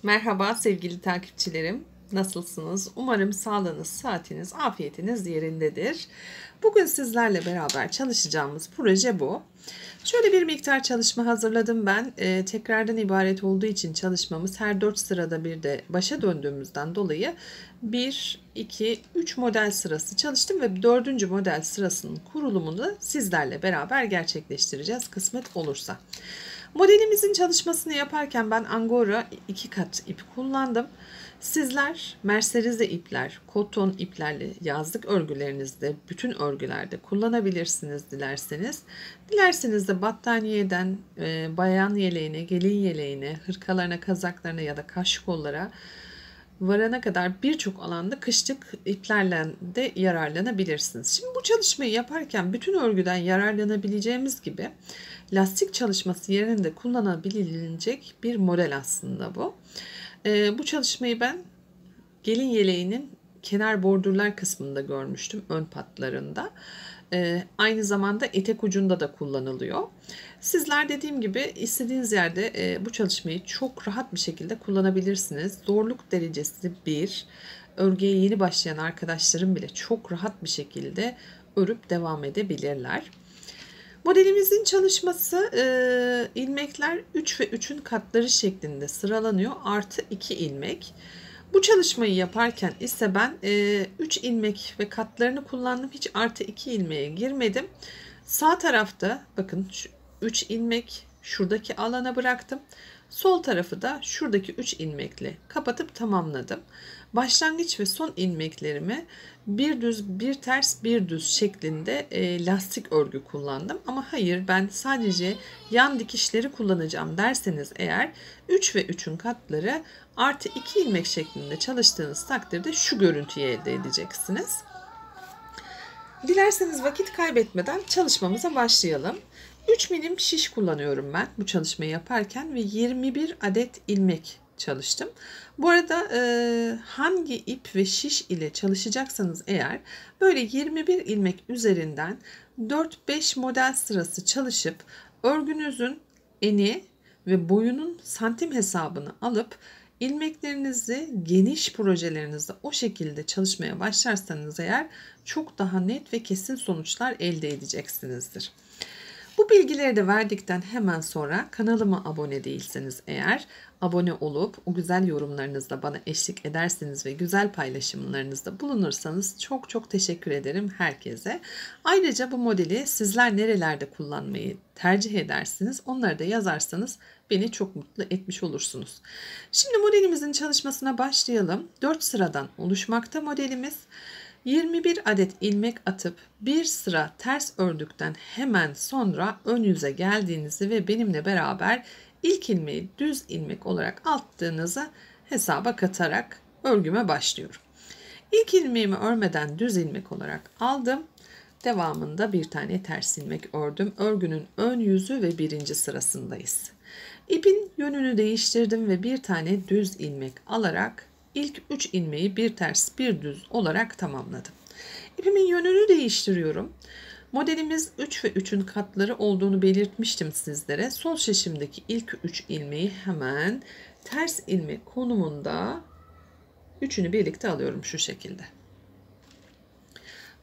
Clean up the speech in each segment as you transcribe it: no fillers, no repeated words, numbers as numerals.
Merhaba sevgili takipçilerim. Nasılsınız? Umarım sağlığınız, saatiniz, afiyetiniz yerindedir. Bugün sizlerle beraber çalışacağımız proje bu. Şöyle bir miktar çalışma hazırladım ben. Tekrardan ibaret olduğu için çalışmamız her 4 sırada bir de başa döndüğümüzden dolayı 1, 2, 3 model sırası çalıştım ve 4. model sırasının kurulumunu sizlerle beraber gerçekleştireceğiz kısmet olursa. Modelimizin çalışmasını yaparken ben Angora 2 kat ip kullandım. Sizler merserize ipler, koton iplerle yazlık örgülerinizde, bütün örgülerde kullanabilirsiniz dilerseniz. Dilerseniz de battaniyeden bayan yeleğine, gelin yeleğine, hırkalarına, kazaklarına ya da kaş kollara varana kadar birçok alanda kışlık iplerle de yararlanabilirsiniz. Şimdi bu çalışmayı yaparken bütün örgüden yararlanabileceğimiz gibi lastik çalışması yerinde kullanabilecek bir model aslında bu. Bu çalışmayı ben gelin yeleğinin kenar bordürler kısmında görmüştüm, ön patlarında. Aynı zamanda etek ucunda da kullanılıyor. Sizler dediğim gibi istediğiniz yerde bu çalışmayı çok rahat bir şekilde kullanabilirsiniz. Zorluk derecesi 1. Örgüye yeni başlayan arkadaşlarım bile çok rahat bir şekilde örüp devam edebilirler. Modelimizin çalışması ilmekler 3 ve 3'ün katları şeklinde sıralanıyor. Artı 2 ilmek. Bu çalışmayı yaparken ise ben 3 ilmek ve katlarını kullandım. Hiç artı 2 ilmeğe girmedim. Sağ tarafta bakın 3 ilmek şuradaki alana bıraktım. Sol tarafı da şuradaki 3 ilmekle kapatıp tamamladım. Başlangıç ve son ilmeklerimi bir düz, bir ters, bir düz şeklinde lastik örgü kullandım. Ama hayır, ben sadece yan dikişleri kullanacağım derseniz eğer 3 ve 3'ün katları artı 2 ilmek şeklinde çalıştığınız takdirde şu görüntüyü elde edeceksiniz. Dilerseniz vakit kaybetmeden çalışmamıza başlayalım. 3 milim şiş kullanıyorum ben bu çalışmayı yaparken ve 21 adet ilmek çalıştım. Bu arada hangi ip ve şiş ile çalışacaksanız eğer böyle 21 ilmek üzerinden 4-5 model sırası çalışıp örgünüzün eni ve boyunun santim hesabını alıp ilmeklerinizi geniş projelerinizde o şekilde çalışmaya başlarsanız eğer çok daha net ve kesin sonuçlar elde edeceksinizdir. Bu bilgileri de verdikten hemen sonra kanalıma abone değilseniz eğer abone olup o güzel yorumlarınızla bana eşlik ederseniz ve güzel paylaşımlarınızda bulunursanız çok çok teşekkür ederim herkese. Ayrıca bu modeli sizler nerelerde kullanmayı tercih edersiniz onları da yazarsanız beni çok mutlu etmiş olursunuz. Şimdi modelimizin çalışmasına başlayalım. 4 sıradan oluşmakta modelimiz. 21 adet ilmek atıp bir sıra ters ördükten hemen sonra ön yüze geldiğinizi ve benimle beraber ilk ilmeği düz ilmek olarak attığınızı hesaba katarak örgüme başlıyorum. İlk ilmeğimi örmeden düz ilmek olarak aldım. Devamında bir tane ters ilmek ördüm. Örgünün ön yüzü ve birinci sırasındayız. İpin yönünü değiştirdim ve bir tane düz ilmek alarak ilk 3 ilmeği bir ters bir düz olarak tamamladım. İpimin yönünü değiştiriyorum. Modelimiz 3 ve 3'ün katları olduğunu belirtmiştim sizlere. Sol şişimdeki ilk 3 ilmeği hemen ters ilmek konumunda üçünü birlikte alıyorum şu şekilde.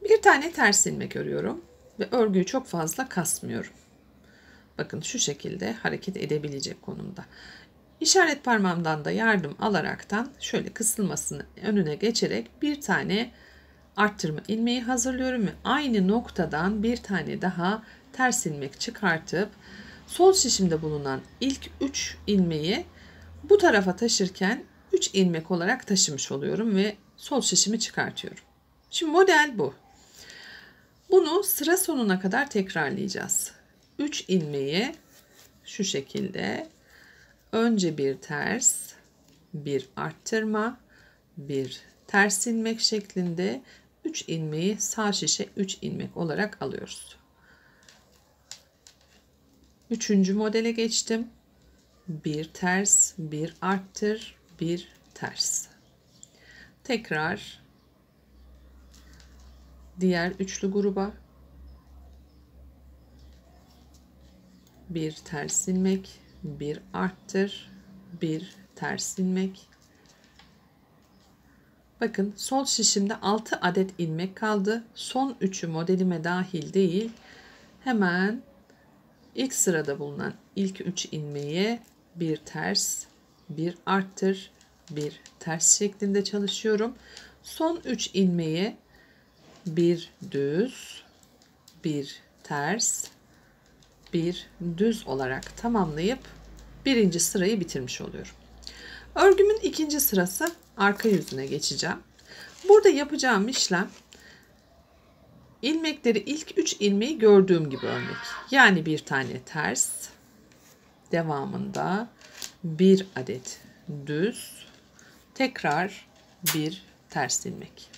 Bir tane ters ilmek örüyorum ve örgüyü çok fazla kasmıyorum. Bakın şu şekilde hareket edebilecek konumda. İşaret parmağımdan da yardım alaraktan şöyle kısılmasını önüne geçerek bir tane arttırma ilmeği hazırlıyorum ve aynı noktadan bir tane daha ters ilmek çıkartıp sol şişimde bulunan ilk 3 ilmeği bu tarafa taşırken 3 ilmek olarak taşımış oluyorum ve sol şişimi çıkartıyorum. Şimdi model bu. Bunu sıra sonuna kadar tekrarlayacağız. 3 ilmeği şu şekilde önce bir ters, bir arttırma, bir ters ilmek şeklinde 3 ilmeği sağ şişe 3 ilmek olarak alıyoruz. 3. modele geçtim. Bir ters, bir arttır, bir ters. Tekrar diğer üçlü gruba bir ters ilmek, bir arttır, bir ters ilmek. Bakın sol şişimde 6 adet ilmek kaldı. Son 3'ü modelime dahil değil. Hemen ilk sırada bulunan ilk 3 ilmeğe bir ters, bir arttır, bir ters şeklinde çalışıyorum. Son 3 ilmeğe bir düz, bir ters, bir düz olarak tamamlayıp birinci sırayı bitirmiş oluyorum. Örgümün ikinci sırası arka yüzüne geçeceğim. Burada yapacağım işlem ilmekleri ilk 3 ilmeği gördüğüm gibi örmek. Yani bir tane ters, devamında bir adet düz, tekrar bir ters ilmek.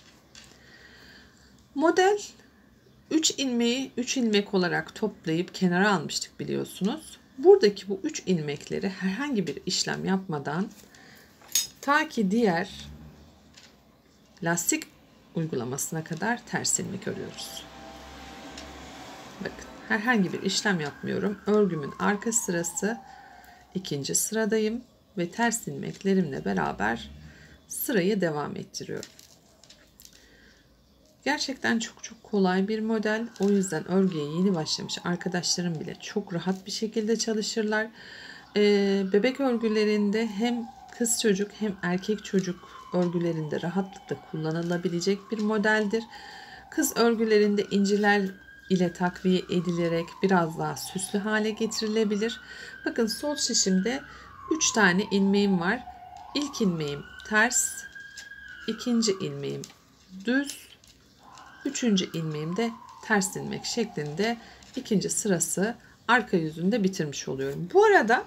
Model 3 ilmeği 3 ilmek olarak toplayıp kenara almıştık biliyorsunuz. Buradaki bu 3 ilmekleri herhangi bir işlem yapmadan ta ki diğer lastik uygulamasına kadar ters ilmek örüyoruz. Bakın herhangi bir işlem yapmıyorum. Örgümün arka sırası, ikinci sıradayım ve ters ilmeklerimle beraber sırayı devam ettiriyorum. Gerçekten çok kolay bir model. O yüzden örgüye yeni başlamış arkadaşlarım bile çok rahat bir şekilde çalışırlar. Bebek örgülerinde hem kız çocuk hem erkek çocuk örgülerinde rahatlıkla kullanılabilecek bir modeldir. Kız örgülerinde inciler ile takviye edilerek biraz daha süslü hale getirilebilir. Bakın sol şişimde 3 tane ilmeğim var. İlk ilmeğim ters, ikinci ilmeğim düz, üçüncü ilmeğim de ters ilmek şeklinde ikinci sırası arka yüzünde bitirmiş oluyorum. Bu arada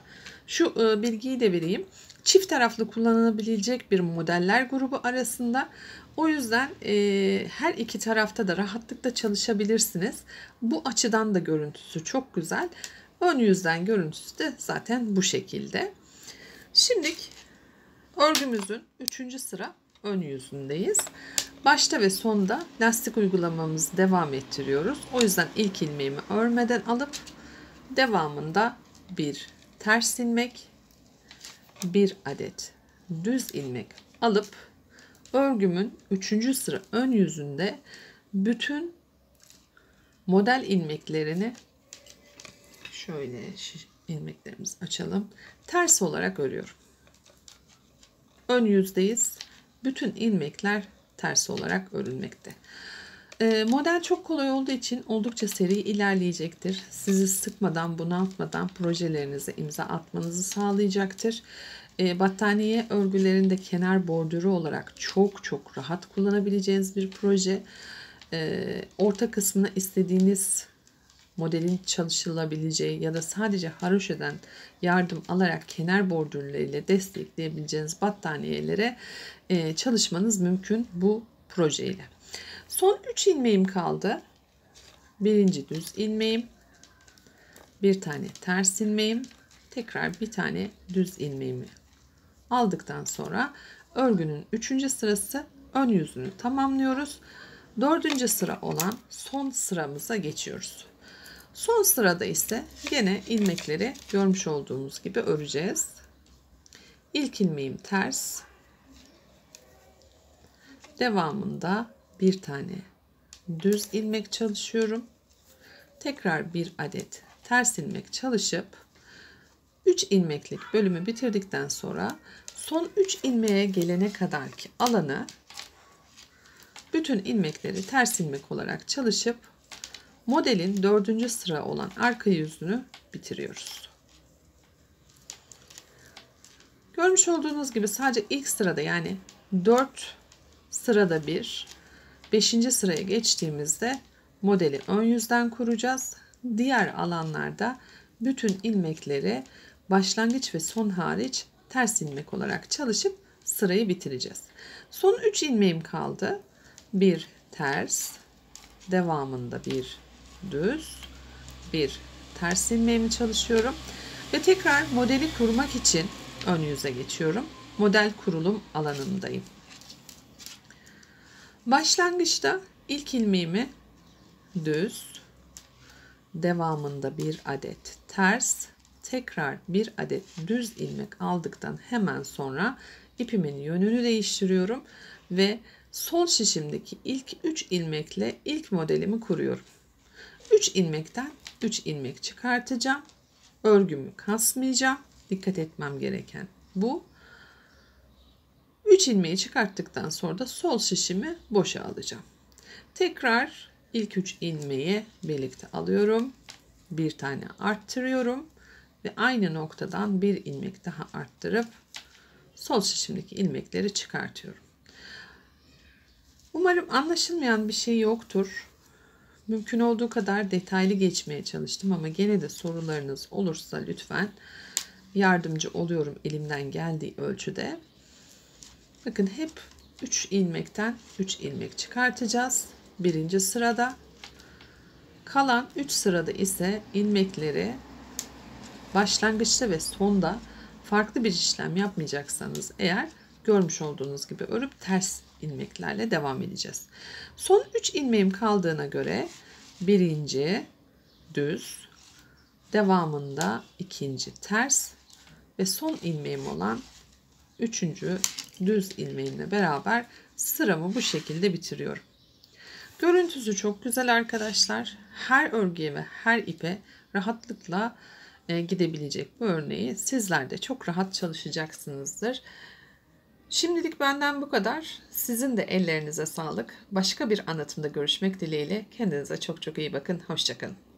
şu bilgiyi de vereyim. Çift taraflı kullanılabilecek bir modeller grubu arasında. O yüzden her iki tarafta da rahatlıkla çalışabilirsiniz. Bu açıdan da görüntüsü çok güzel. Ön yüzden görüntüsü de zaten bu şekilde. Şimdi örgümüzün 3. sıra ön yüzündeyiz. Başta ve sonda lastik uygulamamızı devam ettiriyoruz. O yüzden ilk ilmeğimi örmeden alıp devamında bir ters ilmek, bir adet düz ilmek alıp örgümün 3. sıra ön yüzünde bütün model ilmeklerini şöyle ilmeklerimizi açalım. Ters olarak örüyorum. Ön yüzdeyiz. Bütün ilmekler ters olarak örülmekte. Model çok kolay olduğu için oldukça seri ilerleyecektir. Sizi sıkmadan, bunaltmadan projelerinize imza atmanızı sağlayacaktır. Battaniye örgülerinde kenar bordürü olarak çok rahat kullanabileceğiniz bir proje. Orta kısmına istediğiniz modelin çalışılabileceği ya da sadece haroşadan yardım alarak kenar bordürleriyle destekleyebileceğiniz battaniyelere çalışmanız mümkün bu projeyle. Son 3 ilmeğim kaldı. Birinci düz ilmeğim, bir tane ters ilmeğim, tekrar bir tane düz ilmeğimi aldıktan sonra örgünün 3. sırası ön yüzünü tamamlıyoruz. 4. sıra olan son sıramıza geçiyoruz. Son sırada ise gene ilmekleri görmüş olduğumuz gibi öreceğiz. İlk ilmeğim ters. Devamında bir tane düz ilmek çalışıyorum. Tekrar bir adet ters ilmek çalışıp 3 ilmeklik bölümü bitirdikten sonra son 3 ilmeğe gelene kadarki alanı bütün ilmekleri ters ilmek olarak çalışıp modelin 4. sıra olan arka yüzünü bitiriyoruz. Görmüş olduğunuz gibi sadece ilk sırada yani 4 sırada bir 5. sıraya geçtiğimizde modeli ön yüzden kuracağız. Diğer alanlarda bütün ilmekleri başlangıç ve son hariç ters ilmek olarak çalışıp sırayı bitireceğiz. Son 3 ilmeğim kaldı. Bir ters, devamında bir düz, bir ters ilmeğimi çalışıyorum ve tekrar modeli kurmak için ön yüze geçiyorum. Model kurulum alanındayım. Başlangıçta ilk ilmeğimi düz, devamında bir adet ters, tekrar bir adet düz ilmek aldıktan hemen sonra ipimin yönünü değiştiriyorum ve sol şişimdeki ilk 3 ilmekle ilk modelimi kuruyorum. 3 ilmekten 3 ilmek çıkartacağım. Örgümü kasmayacağım. Dikkat etmem gereken bu. 3 ilmeği çıkarttıktan sonra da sol şişimi boşa alacağım. Tekrar ilk 3 ilmeği birlikte alıyorum. Bir tane arttırıyorum ve aynı noktadan bir ilmek daha arttırıp sol şişimdeki ilmekleri çıkartıyorum. Umarım anlaşılmayan bir şey yoktur. Mümkün olduğu kadar detaylı geçmeye çalıştım ama gene de sorularınız olursa lütfen yardımcı oluyorum elimden geldiği ölçüde. Bakın hep 3 ilmekten 3 ilmek çıkartacağız. Birinci sırada. Kalan 3 sırada ise ilmekleri başlangıçta ve sonda farklı bir işlem yapmayacaksanız eğer görmüş olduğunuz gibi örüp ters ilmeklerle devam edeceğiz. Son 3 ilmeğim kaldığına göre birinci düz, devamında ikinci ters ve son ilmeğim olan üçüncü düz ilmeğimle beraber sıramı bu şekilde bitiriyorum. Görüntüsü çok güzel arkadaşlar. Her örgüye ve her ipe rahatlıkla gidebilecek bu örneği sizler de çok rahat çalışacaksınızdır. Şimdilik benden bu kadar. Sizin de ellerinize sağlık. Başka bir anlatımda görüşmek dileğiyle. Kendinize çok çok iyi bakın. Hoşça kalın.